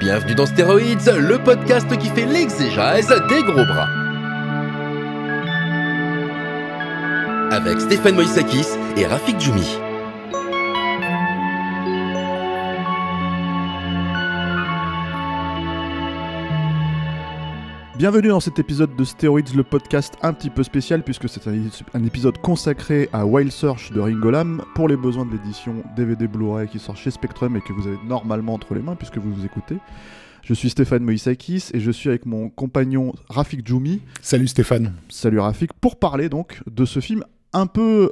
Bienvenue dans Steroids, le podcast qui fait l'exégèse des gros bras. Avec Stéphane Moïsakis et Rafik Djoumi. Bienvenue dans cet épisode de Steroids, le podcast un petit peu spécial puisque c'est un épisode consacré à Wild Search de Ringo Lam pour les besoins de l'édition DVD Blu-ray qui sort chez Spectrum et que vous avez normalement entre les mains puisque vous vous écoutez. Je suis Stéphane Moïsakis et je suis avec mon compagnon Rafik Djoumi. Salut Stéphane. Salut Rafik, pour parler donc de ce film un peu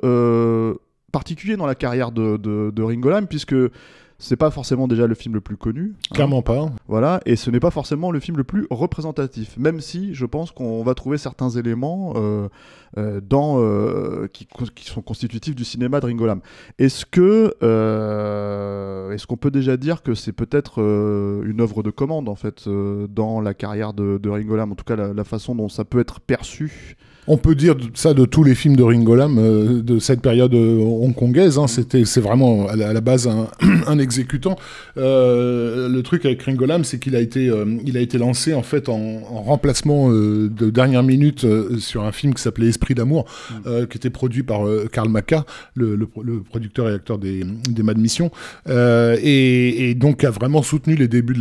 particulier dans la carrière de Ringo Lam puisque c'est pas forcément déjà le film le plus connu. Clairement pas. Voilà, et ce n'est pas forcément le film le plus représentatif, même si je pense qu'on va trouver certains éléments qui sont constitutifs du cinéma de Ringo Lam. Est-ce qu'on peut déjà dire que c'est peut-être une œuvre de commande, en fait, dans la carrière de Ringo Lam, en tout cas la façon dont ça peut être perçu? On peut dire ça de tous les films de Ringo Lam de cette période hongkongaise. Hein. C'est vraiment à la base un exécutant. Le truc avec Ringo Lam, c'est qu'il a été lancé en fait en remplacement de dernière minute sur un film qui s'appelait Esprit d'amour, qui était produit par Karl Maka, le producteur et acteur des Mad Mission, et donc a vraiment soutenu les débuts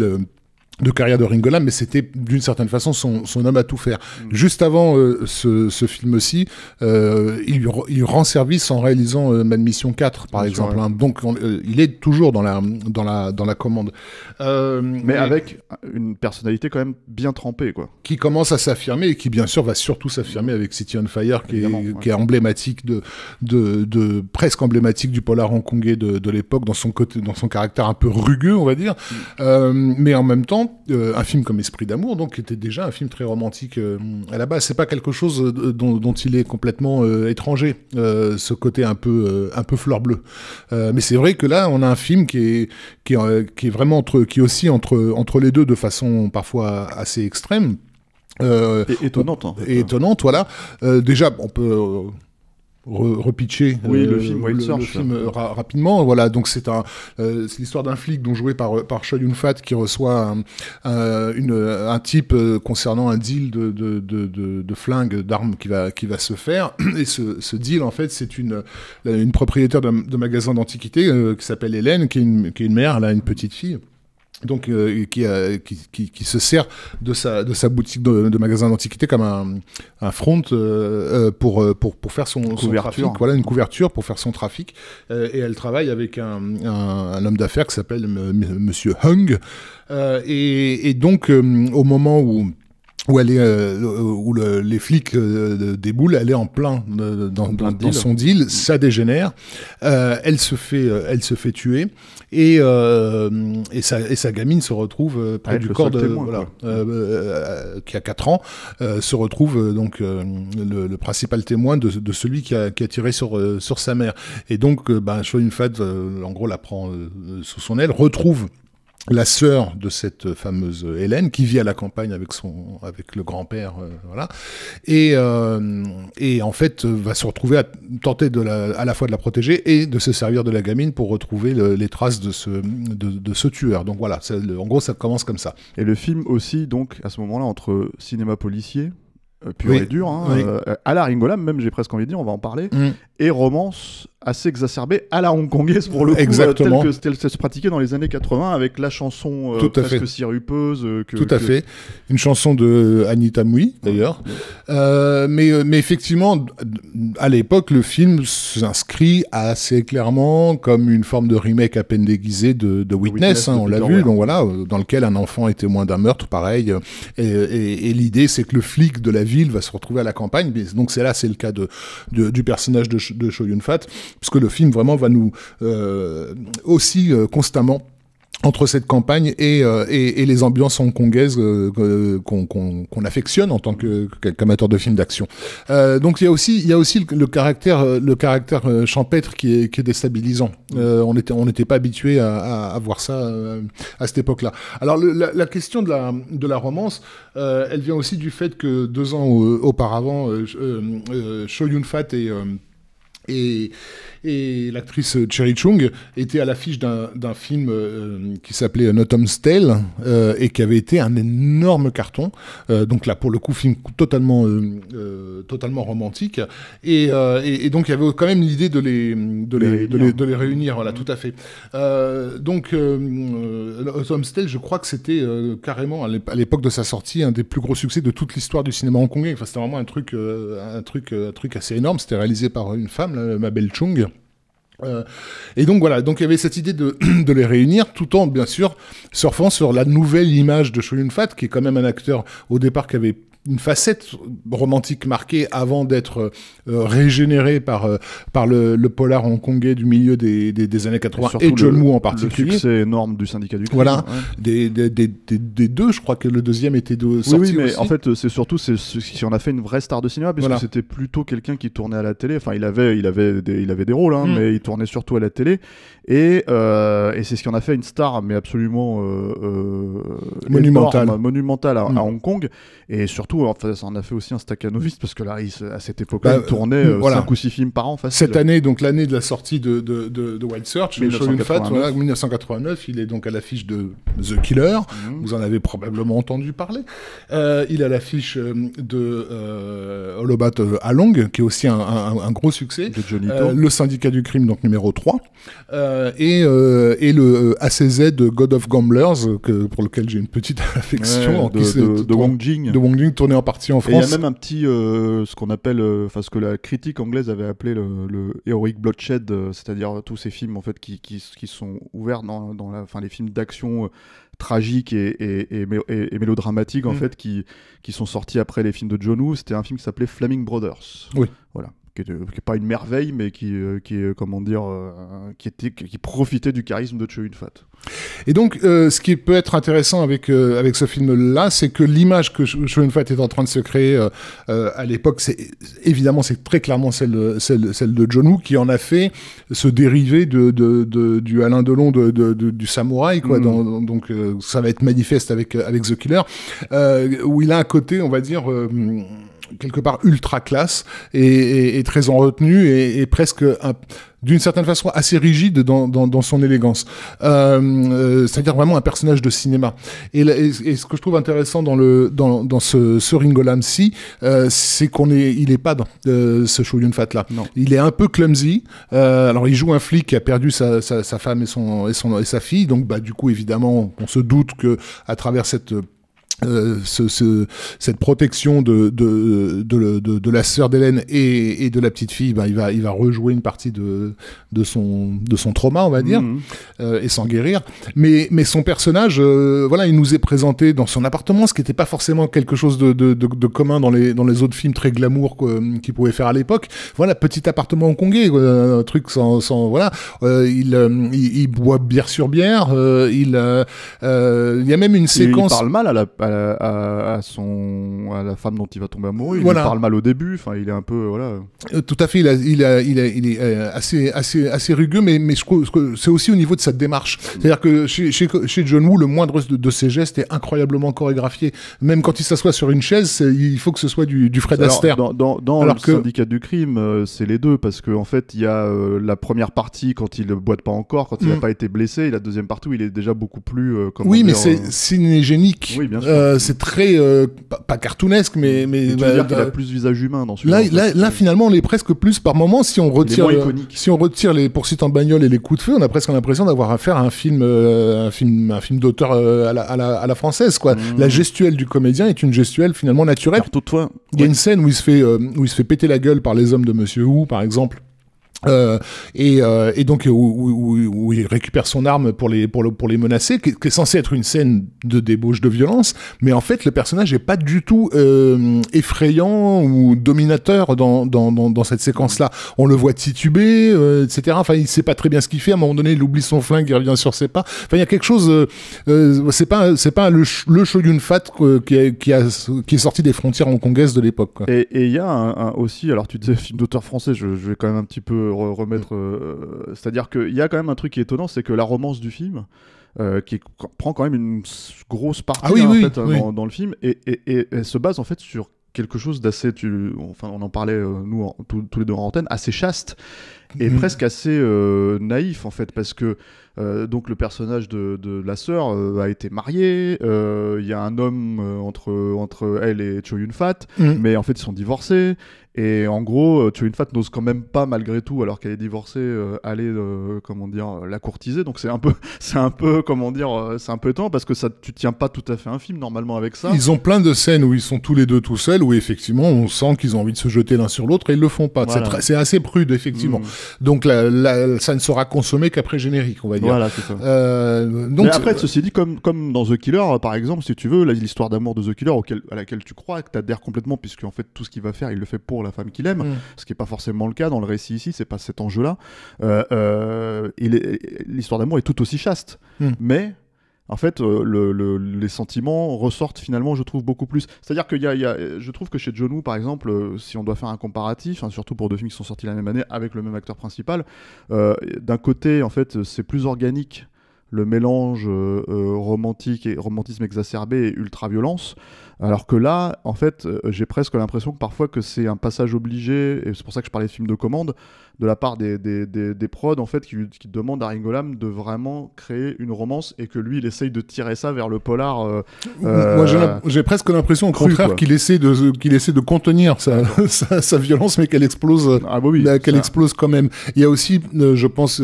de carrière de Ringo Lam, mais c'était d'une certaine façon son homme à tout faire. Juste avant ce film-ci, il rend service en réalisant Mad Mission 4, par exemple. Ouais. Hein. Donc il est toujours dans la commande. Mais avec une personnalité quand même bien trempée, quoi. Qui commence à s'affirmer et qui bien sûr va surtout s'affirmer avec City on Fire, qui est emblématique de presque emblématique du polar hongkongais de l'époque, dans son caractère un peu rugueux, on va dire. Mais en même temps, un film comme Esprit d'amour, donc, qui était déjà un film très romantique à la base. C'est pas quelque chose dont il est complètement étranger, ce côté un peu fleur bleue. Mais c'est vrai que là, on a un film qui est vraiment qui oscille entre les deux de façon parfois assez extrême. Et étonnante. En fait. Et étonnante, voilà. Déjà, on peut repitcher le film Wild Search rapidement. Voilà, donc c'est l'histoire d'un flic dont joué par Chow Yun-fat qui reçoit un type concernant un deal de flingues, d'armes qui va se faire. Et ce deal, en fait, c'est une propriétaire de magasin d'antiquités qui s'appelle Hélène, qui est une mère, elle a une petite fille. Donc qui se sert de sa boutique de magasin d'antiquité comme un front pour faire son trafic, voilà, une couverture pour faire son trafic, et elle travaille avec un homme d'affaires qui s'appelle Monsieur Hung, et donc au moment où les flics déboulent, elle est en plein dans son deal, ça dégénère, elle se fait tuer, et sa gamine se retrouve près du corps qui a 4 ans, se retrouve donc le principal témoin de celui qui a tiré sur sa mère. Et donc Chow Yun-fat en gros la prend sous son aile, retrouve la sœur de cette fameuse Hélène qui vit à la campagne avec le grand-père, voilà, et en fait va se retrouver à tenter à la fois de la protéger et de se servir de la gamine pour retrouver les traces de ce tueur. Donc voilà, en gros ça commence comme ça. Et le film aussi, donc à ce moment-là, entre cinéma policier pur et dur, à la Ringo Lam, même j'ai presque envie de dire, on va en parler, et romance assez exacerbée à la hongkongaise pour le coup, telle que se pratiquait dans les années 80 avec la chanson presque sirupeuse. Tout à fait. Une chanson de Anita Mui d'ailleurs. Mais effectivement, à l'époque, le film s'inscrit assez clairement comme une forme de remake à peine déguisé de Witness, on l'a vu, donc voilà, dans lequel un enfant est témoin d'un meurtre, pareil. Et l'idée, c'est que le flic de la ville va se retrouver à la campagne. Donc c'est le cas du personnage de Chow Yun-fat, puisque le film vraiment va nous aussi constamment entre cette campagne et les ambiances hongkongaises qu'on affectionne en tant qu'amateur de films d'action. Donc il y a aussi le caractère champêtre qui est déstabilisant. On n'était pas habitué à voir ça à cette époque-là. Alors la question de la romance, elle vient aussi du fait que 2 ans auparavant, Chow Yun-fat et l'actrice Cherry Chung étaient à l'affiche d'un film qui s'appelait An Autumn's Tale et qui avait été un énorme carton. Donc là, pour le coup, film totalement romantique. Et donc, il y avait quand même l'idée de les réunir. Voilà, tout à fait. Donc, Autumn's Tale, je crois que c'était carrément, à l'époque de sa sortie, un des plus gros succès de toute l'histoire du cinéma hongkongais. Enfin, c'était vraiment un truc assez énorme. C'était réalisé par une femme, là, Mabel Chung. Et donc voilà, donc il y avait cette idée de les réunir, tout en bien sûr surfant sur la nouvelle image de Chow Yun-fat, qui est quand même un acteur au départ qui avait une facette romantique marquée avant d'être régénéré par le polar hongkongais du milieu des années 80 et John Woo en particulier. Le succès énorme du Syndicat du Crime. Voilà, ouais. des deux, je crois que le deuxième était sorti oui, mais aussi. en fait, c'est surtout ce qui en a fait une vraie star de cinéma, puisque c'était plutôt quelqu'un qui tournait à la télé. Enfin, il avait des rôles, mais il tournait surtout à la télé. Et c'est ce qui en a fait une star, mais absolument monumentale à Hong Kong. Et surtout, enfin, ça en a fait aussi un staccanoviste, parce que là, à cette époque-là, il tournait 5 ou 6 films par an, facile. Cette année, donc l'année de la sortie de Wild Search, 1989, il est donc à l'affiche de The Killer. Vous en avez probablement entendu parler. Il est à l'affiche de All About Along, qui est aussi un gros succès. De Johnny To. Le Syndicat du Crime, donc numéro 3. Et le ACZ de God of Gamblers, pour lequel j'ai une petite affection. De Wong Jing. De Wong Jing, tourné en partie en France. Et il y a même un petit, ce qu'on appelle, enfin ce que la critique anglaise avait appelé le Heroic Bloodshed, c'est-à-dire tous ces films en fait qui sont ouverts dans les films d'action tragiques et mélodramatiques en fait qui sont sortis après les films de John Woo. C'était un film qui s'appelait Flaming Brothers. Oui. Voilà. Qui est pas une merveille, mais qui comment dire, qui profitait du charisme de Chow Yun-fat. Et donc, ce qui peut être intéressant avec ce film-là, c'est que l'image que Chow Yun-fat est en train de se créer à l'époque, c'est très clairement celle de John Woo, qui en a fait se dériver du Alain Delon du samouraï, quoi. Donc, ça va être manifeste avec The Killer, où il a un côté, on va dire, quelque part ultra classe et très en retenue et presque d'une certaine façon assez rigide dans son élégance, c'est-à-dire vraiment un personnage de cinéma. Et ce que je trouve intéressant dans ce Ringo Lam-ci, c'est il est pas dans ce Chow Yun-fat là. Non. Il est un peu clumsy. Alors il joue un flic qui a perdu sa femme et sa fille, donc du coup évidemment on se doute que à travers cette protection de la sœur d'Hélène et de la petite fille, il va rejouer une partie de son trauma, on va dire, et s'en guérir. Mais son personnage, il nous est présenté dans son appartement, ce qui n'était pas forcément quelque chose de commun dans les autres films très glamour qu'il pouvait faire à l'époque. Voilà, petit appartement hongkongais, un truc sans voilà. Il boit bière sur bière. Il y a même une séquence. Il parle mal à la femme dont il va tomber amoureux. Il lui parle mal au début. Enfin, il est un peu Tout à fait. Il est assez rugueux, mais je trouve que c'est aussi au niveau de sa démarche. C'est-à-dire que chez John Woo, le moindre de ses gestes est incroyablement chorégraphié. Même quand il s'assoit sur une chaise, il faut que ce soit du Fred Astaire. Dans le Syndicat du Crime, c'est les deux, parce qu'en fait, il y a la première partie quand il ne boite pas encore, quand il n'a pas été blessé, et la deuxième partie où il est déjà beaucoup plus. Mais c'est cinégénique. Oui, bien sûr. C'est très pas cartoonesque, mais tu veux dire qu'il a plus visage humain dans celui-là. Là, finalement, on est presque plus par moment. Si on retire les poursuites en bagnole et les coups de feu, on a presque l'impression d'avoir affaire à un film d'auteur à la française, quoi. La gestuelle du comédien est une gestuelle finalement naturelle. Toutefois, il y a une scène où il se fait péter la gueule par les hommes de Monsieur Wu, par exemple. Et donc où il récupère son arme pour les menacer, qui est censé être une scène de débauche de violence, mais en fait le personnage est pas du tout effrayant ou dominateur dans cette séquence-là. On le voit tituber, etc. Enfin, il sait pas très bien ce qu'il fait. À un moment donné, il oublie son flingue, il revient sur ses pas. Enfin, il y a quelque chose. C'est pas le Chow Yun-fat qui est sorti des frontières hongkongaises de l'époque, quoi. Et il y a aussi, alors tu disais film d'auteur français, je vais quand même un petit peu remettre, c'est-à-dire qu'il y a quand même un truc qui est étonnant, c'est que la romance du film prend quand même une grosse partie dans le film et elle se base en fait sur quelque chose d'assez, enfin on en parlait nous tous les deux en antenne, assez chaste et presque assez naïf en fait, parce que donc le personnage de la sœur a été marié, il y a un homme entre elle et Chow Yun-fat, mais en fait ils sont divorcés. Et en gros, Chow Yun-fat n'ose quand même pas, malgré tout, alors qu'elle est divorcée, aller, la courtiser. Donc c'est un peu, comment dire, c'est un peu étonnant parce que tu tiens pas tout à fait un film normalement avec ça. Ils ont plein de scènes où ils sont tous les deux tout seuls, où effectivement on sent qu'ils ont envie de se jeter l'un sur l'autre et ils le font pas. Voilà. C'est assez prude effectivement. Donc ça ne sera consommé qu'après générique, on va dire. Voilà, c'est ça. Donc, mais après, ceci dit, comme dans The Killer, par exemple, si tu veux, l'histoire d'amour de The Killer à laquelle tu crois, que tu adhères complètement, puisque en fait tout ce qu'il va faire, il le fait pour la femme qu'il aime, ce qui n'est pas forcément le cas dans le récit ici, c'est pas cet enjeu-là. L'histoire d'amour est tout aussi chaste, mais en fait, les sentiments ressortent finalement, je trouve, beaucoup plus. C'est-à-dire que je trouve que chez John Woo, par exemple, si on doit faire un comparatif, surtout pour deux films qui sont sortis la même année avec le même acteur principal, d'un côté, en fait, c'est plus organique, le mélange romantisme exacerbé et ultra-violence, alors que là, en fait, j'ai presque l'impression que parfois que c'est un passage obligé, et c'est pour ça que je parlais de films de commande, de la part des prods, en fait, qui demandent à Ringo Lam de vraiment créer une romance, et que lui, il essaye de tirer ça vers le polar. Moi, j'ai presque l'impression, au contraire, qu'il essaie de contenir sa violence, mais qu'elle explose, explose quand même. Il y a aussi, je pense,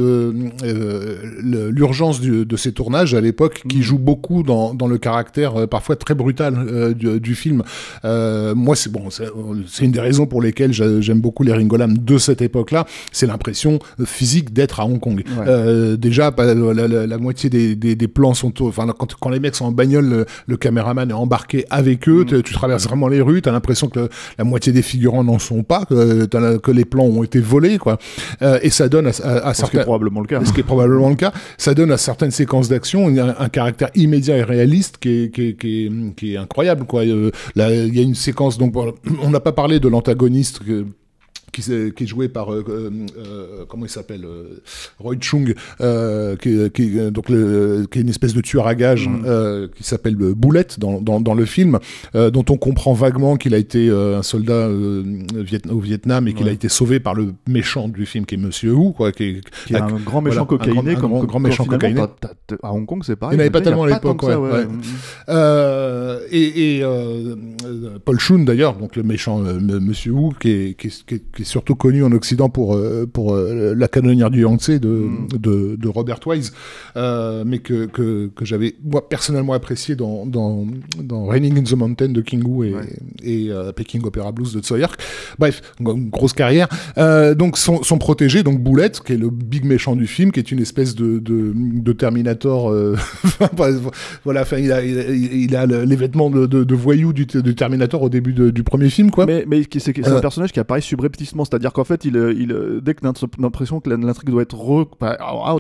l'urgence de ces tournages à l'époque, qui joue beaucoup dans le caractère parfois très brutal du film. Moi, c'est une des raisons pour lesquelles j'aime beaucoup les Ringo Lam de cette époque-là. C'est l'impression physique d'être à Hong Kong. Ouais. Déjà, la moitié des plans sont... Quand les mecs sont en bagnole, le caméraman est embarqué avec eux, tu traverses vraiment les rues, t'as l'impression que la moitié des figurants n'en sont pas, que les plans ont été volés, quoi. Et ça donne à certains... Ce qui est probablement le cas. Ce qui est probablement le cas. Ça donne à certaines séquences d'action un caractère immédiat et réaliste qui est incroyable, quoi. Là, il y a une séquence... Donc, on n'a pas parlé de l'antagoniste... qui est joué par comment il s'appelle, Roy Chung, qui est une espèce de tueur à gages qui s'appelle Boulette dans le film, dont on comprend vaguement qu'il a été un soldat au Vietnam et qu'il a été sauvé par le méchant du film qui est Monsieur Wu, quoi, qui est un grand méchant cocaïné, grand méchant cocaïné. À Hong Kong, c'est pareil. Il n'avait pas tellement à l'époque, et Paul Shun d'ailleurs, donc le méchant Monsieur Wu, qui est surtout connu en Occident pour La canonnière du Yangtze de Robert Wise, mais que j'avais moi personnellement apprécié dans Raining in the Mountain de King Wu et Peking Opera Blues de Tsui Hark. Bref, une grosse carrière. Donc son protégé, donc Boulette, qui est le big méchant du film, qui est une espèce de Terminator. Voilà, enfin il a les vêtements de voyou du Terminator au début du premier film, quoi. Mais c'est un personnage qui apparaît subrepticement, c'est-à-dire qu'en fait, dès que t'as l'impression que l'intrigue doit être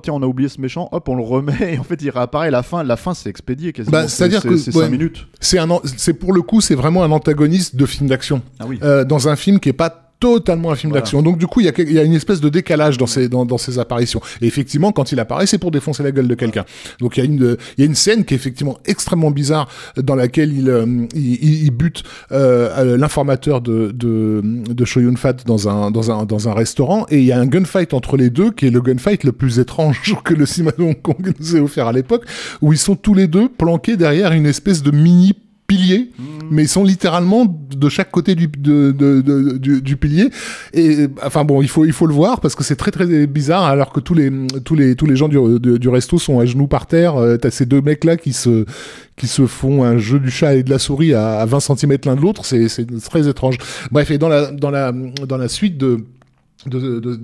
tiens, on a oublié ce méchant, hop, on le remet, et en fait, il réapparaît. La fin, c'est expédié quasiment. C'est-à-dire que c'est 5 minutes. C'est pour le coup, c'est vraiment un antagoniste de film d'action. Ah oui. Dans un film qui est pas totalement un film d'action. Donc du coup, il y a une espèce de décalage dans ces apparitions. Et effectivement, quand il apparaît, c'est pour défoncer la gueule de quelqu'un. Donc il y a une scène qui est effectivement extrêmement bizarre, dans laquelle il bute l'informateur de Chow Yun-fat dans un restaurant, et il y a un gunfight entre les deux, qui est le gunfight le plus étrange que le cinéma de Hong Kong nous ait offert à l'époque, où ils sont tous les deux planqués derrière une espèce de mini piliers, mais ils sont littéralement de chaque côté du pilier. Et enfin bon, il faut le voir parce que c'est très très bizarre, alors que tous les gens du resto sont à genoux par terre. T'as ces deux mecs là qui se font un jeu du chat et de la souris à 20 cm l'un de l'autre. C'est très étrange. Bref, et dans la suite de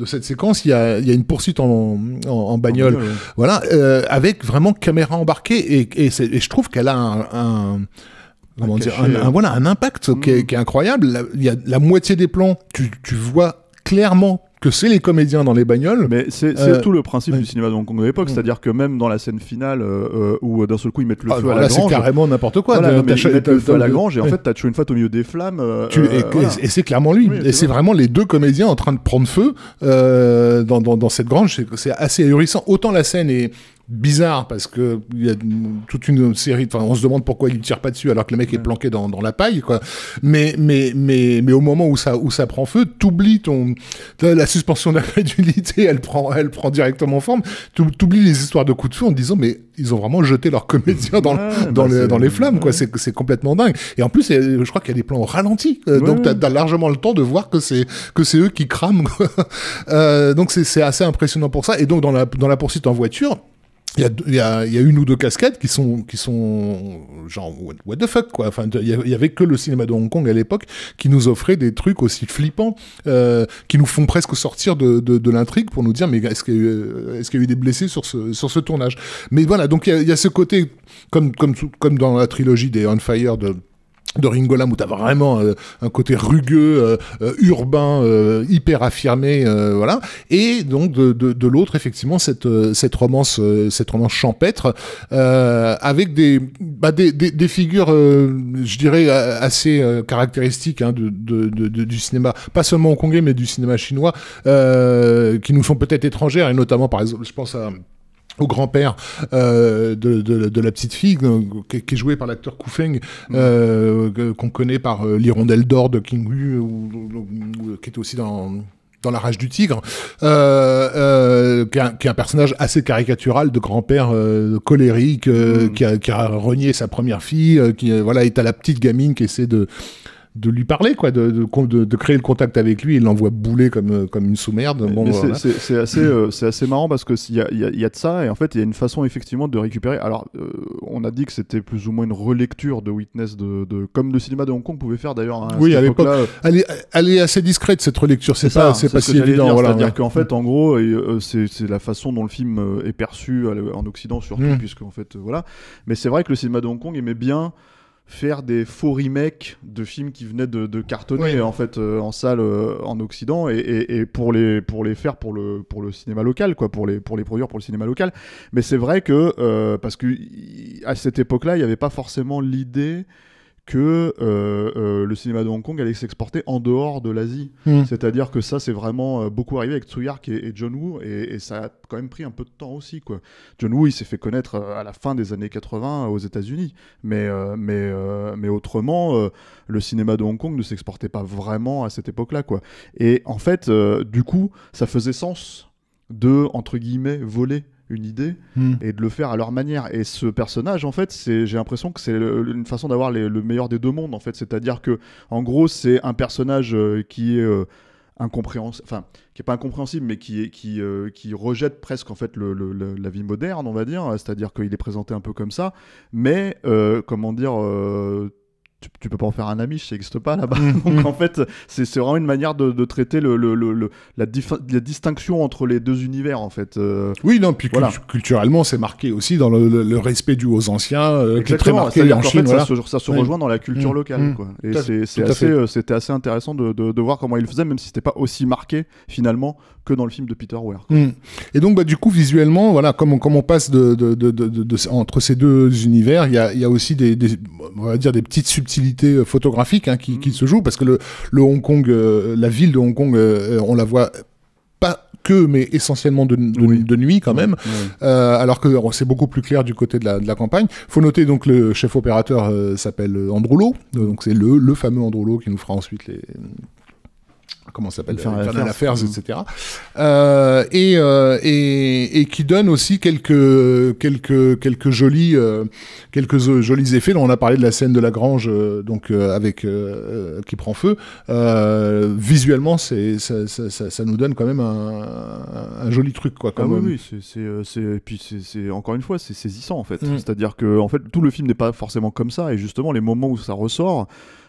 cette séquence, il y a une poursuite en bagnole, voilà, avec vraiment caméra embarquée, et je trouve qu'elle a un impact qui est incroyable. Il y a la moitié des plans, tu vois clairement que c'est les comédiens dans les bagnoles. Mais c'est tout le principe du cinéma de Hong Kong de l'époque, c'est-à-dire que même dans la scène finale où d'un seul coup ils mettent le feu à la grange. C'est carrément n'importe quoi. Voilà, ils mettent le feu à la grange, et en fait t'as Chow Yun-fat au milieu des flammes. Et c'est clairement lui. Et c'est vraiment les deux comédiens en train de prendre feu dans cette grange. C'est assez ahurissant. Autant la scène est bizarre parce que il y a toute une série, enfin on se demande pourquoi il tire pas dessus alors que le mec est planqué dans la paille, quoi. Mais au moment où ça prend feu, t'oublies la suspension d'incrédulité, elle prend directement forme. T'oublies les histoires de coups de feu en te disant mais ils ont vraiment jeté leurs comédiens dans les flammes, quoi. C'est complètement dingue. Et en plus je crois qu'il y a des plans ralentis, donc t'as largement le temps de voir que c'est eux qui crament, quoi. Donc c'est assez impressionnant pour ça. Et donc dans la poursuite en voiture, il y a une ou deux cascades qui sont genre what the fuck, quoi. Enfin, il y avait que le cinéma de Hong Kong à l'époque qui nous offrait des trucs aussi flippants, qui nous font presque sortir de l'intrigue pour nous dire mais est-ce qu'il y a eu des blessés sur ce tournage. Mais voilà, donc il y a ce côté comme dans la trilogie des On Fire de Ringo Lam, où t'as vraiment un côté rugueux, urbain, hyper affirmé, voilà. Et donc de l'autre, effectivement, cette romance champêtre, avec des figures, je dirais, assez caractéristiques, hein, du cinéma, pas seulement hongkongais, mais du cinéma chinois, qui nous sont peut-être étrangères, et notamment, par exemple, je pense au grand-père de la petite fille, qui est joué par l'acteur Ku Feng, qu'on connaît par l'Hirondelle d'or de King Hu, qui était aussi dans La Rage du Tigre, qui est un personnage assez caricatural de grand-père colérique, qui a renié sa première fille, qui est à la petite gamine qui essaie de lui parler, quoi, de créer le contact avec lui, il l'envoie bouler comme une sous-merde. Bon, mais voilà. c'est assez marrant parce que il y a de ça, et en fait il y a une façon effectivement de récupérer. Alors on a dit que c'était plus ou moins une relecture de Witness comme le cinéma de Hong Kong pouvait faire d'ailleurs. Oui, à l'époque. Elle est assez discrète, cette relecture. C'est pas si évident. Voilà, c'est-à-dire qu'en fait, en gros, c'est la façon dont le film est perçu en Occident surtout, puisque en fait voilà. Mais c'est vrai que le cinéma de Hong Kong aimait bien faire des faux remakes de films qui venaient de cartonner, en fait, en salle en Occident, et pour les faire pour le cinéma local, quoi, pour les produire pour le cinéma local. Mais c'est vrai que parce que à cette époque-là, il n'y avait pas forcément l'idée que le cinéma de Hong Kong allait s'exporter en dehors de l'Asie. C'est-à-dire que ça, c'est vraiment beaucoup arrivé avec Tsui Hark et John Woo, et ça a quand même pris un peu de temps aussi, quoi. John Woo, il s'est fait connaître à la fin des années 80 aux États-Unis, mais autrement, le cinéma de Hong Kong ne s'exportait pas vraiment à cette époque-là, quoi. Et en fait, du coup, ça faisait sens de, entre guillemets, voler une idée et de le faire à leur manière. Et ce personnage, en fait, j'ai l'impression que c'est une façon d'avoir le meilleur des deux mondes, en fait. C'est-à-dire que, en gros, c'est un personnage qui est incompréhensible, enfin, qui est pas incompréhensible, mais qui rejette presque, en fait, la vie moderne, on va dire. C'est-à-dire qu'il est présenté un peu comme ça, mais comment dire, tu peux pas en faire un ami, ça n'existe pas là-bas. Donc en fait, c'est vraiment une manière de traiter la distinction entre les deux univers, en fait. Oui, non, puis voilà. Culturellement, c'est marqué aussi dans le respect dû aux anciens, qui est très marqué en Chine. Voilà. Ça se rejoint dans la culture locale, quoi. Et c'était assez intéressant de voir comment il le faisait, même si c'était pas aussi marqué finalement que dans le film de Peter Weir. Et donc, du coup, visuellement, voilà, comme on passe entre ces deux univers, il y a aussi on va dire des petites subtilités photographiques, hein, qui se jouent, parce que le Hong Kong, la ville de Hong Kong, on la voit pas que, mais essentiellement de nuit quand même, alors que c'est beaucoup plus clair du côté de la campagne. Faut noter donc le chef opérateur s'appelle Andrew Lowe, donc c'est le fameux Andrew Lowe qui nous fera ensuite les... comment ça s'appelle, Infernal Affairs, etc. Et qui donne aussi quelques jolis effets. Là, on a parlé de la scène de la grange, avec qui prend feu. Visuellement, ça nous donne quand même un joli truc, quoi. Oui, et puis c'est encore une fois, c'est saisissant, en fait. C'est-à-dire que en fait, tout le film n'est pas forcément comme ça, et justement, les moments où ça ressort.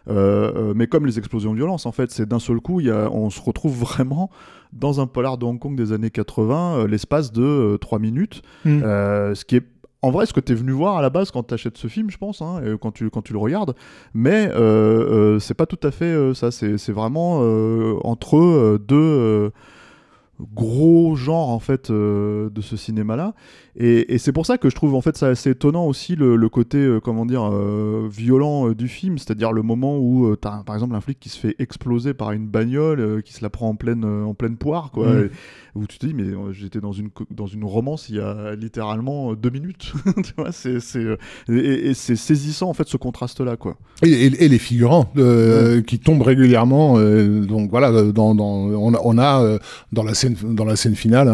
Mais comme les explosions de violence, en fait, c'est d'un seul coup, on se retrouve vraiment dans un polar de Hong Kong des années 80, l'espace de 3 minutes, ce qui est en vrai ce que t'es venu voir à la base quand t'achètes ce film, je pense, hein, quand tu le regardes, mais c'est pas tout à fait ça, c'est vraiment entre deux... gros genre en fait de ce cinéma-là, et c'est pour ça que je trouve en fait ça assez étonnant aussi le côté violent du film, c'est-à-dire le moment où t'as par exemple un flic qui se fait exploser par une bagnole, qui se la prend en pleine poire, quoi, où tu te dis mais j'étais dans une romance il y a littéralement 2 minutes. Tu vois, c'est saisissant en fait ce contraste-là, quoi. Et les figurants qui tombent régulièrement, donc voilà, on a dans la scène finale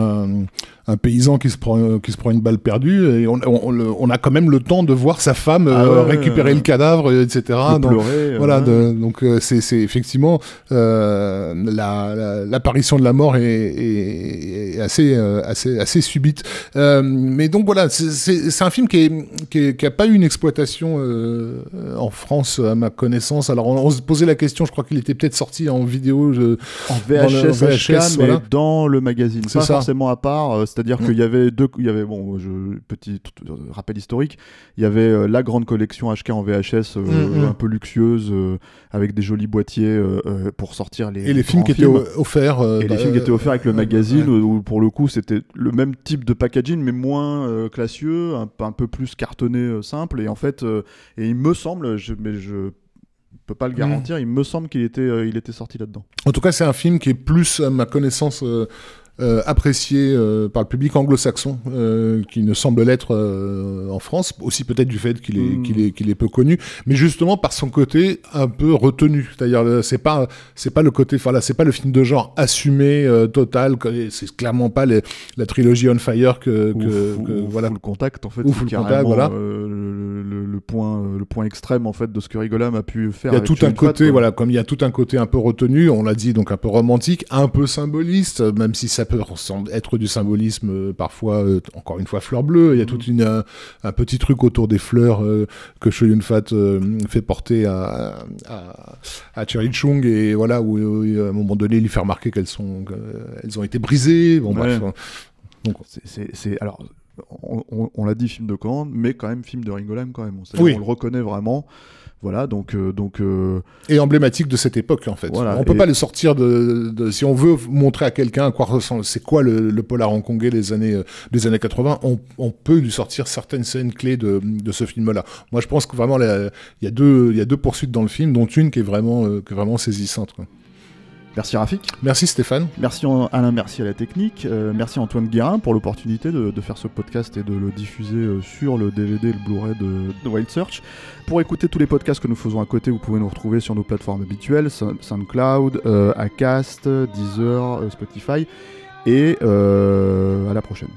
un paysan qui se prend une balle perdue, et on a quand même le temps de voir sa femme récupérer le cadavre, etc. Donc c'est effectivement l'apparition de la mort est assez subite. Mais donc voilà, c'est un film qui a pas eu une exploitation en France à ma connaissance. Alors on se posait la question, je crois qu'il était peut-être sorti en vidéo, en VHS, voilà. mais dans le magazine, c'est pas ça. forcément à part. C'est-à-dire qu'il y avait petit rappel historique, il y avait la grande collection HK en VHS, un peu luxueuse, avec des jolis boîtiers pour sortir les films qui étaient offerts. Et les films qui étaient offerts avec le magazine, où pour le coup c'était le même type de packaging, mais moins classieux, un peu plus cartonné, simple. Et en fait, et il me semble, mais je peux pas le garantir, il me semble qu'il était sorti là-dedans. En tout cas, c'est un film qui est plus, à ma connaissance, apprécié par le public anglo-saxon, qui ne semble l'être en France, aussi peut-être du fait qu'il est peu connu, mais justement par son côté un peu retenu. C'est-à-dire, c'est pas le côté, voilà, c'est pas le film de genre assumé total. C'est clairement pas la trilogie On Fire voilà, Full Contact en fait, ou Full Contact, voilà. Le point extrême en fait de ce que Rigolam a pu faire. Il y a tout un côté, voilà, comme il y a tout un côté un peu retenu, on l'a dit, donc un peu romantique, un peu symboliste, même si ça peut être du symbolisme parfois, encore une fois, fleur bleue. Il y a tout un petit truc autour des fleurs que Chow Yun-fat fait porter à Cheryl Chung, et voilà, où à un moment donné il lui fait remarquer qu'elles ont été brisées. Bon, bref. Donc alors on l'a dit, film de commande, mais quand même film de Ringolam quand même. Oui. On le reconnaît vraiment. Voilà, donc et emblématique de cette époque en fait. Voilà, on peut pas le sortir de si on veut montrer à quelqu'un à quoi ressemble, c'est quoi le polar hongkongais des années 80, on peut lui sortir certaines scènes clés de ce film-là. Moi, je pense que vraiment il y a deux poursuites dans le film, dont une qui est vraiment saisissante, quoi. Merci Rafik. Merci Stéphane. Merci Alain, merci à la technique. Merci Antoine Guérin pour l'opportunité de faire ce podcast et de le diffuser sur le DVD et le Blu-ray de Wild Search. Pour écouter tous les podcasts que nous faisons à côté, vous pouvez nous retrouver sur nos plateformes habituelles, SoundCloud, Acast, Deezer, Spotify. Et à la prochaine.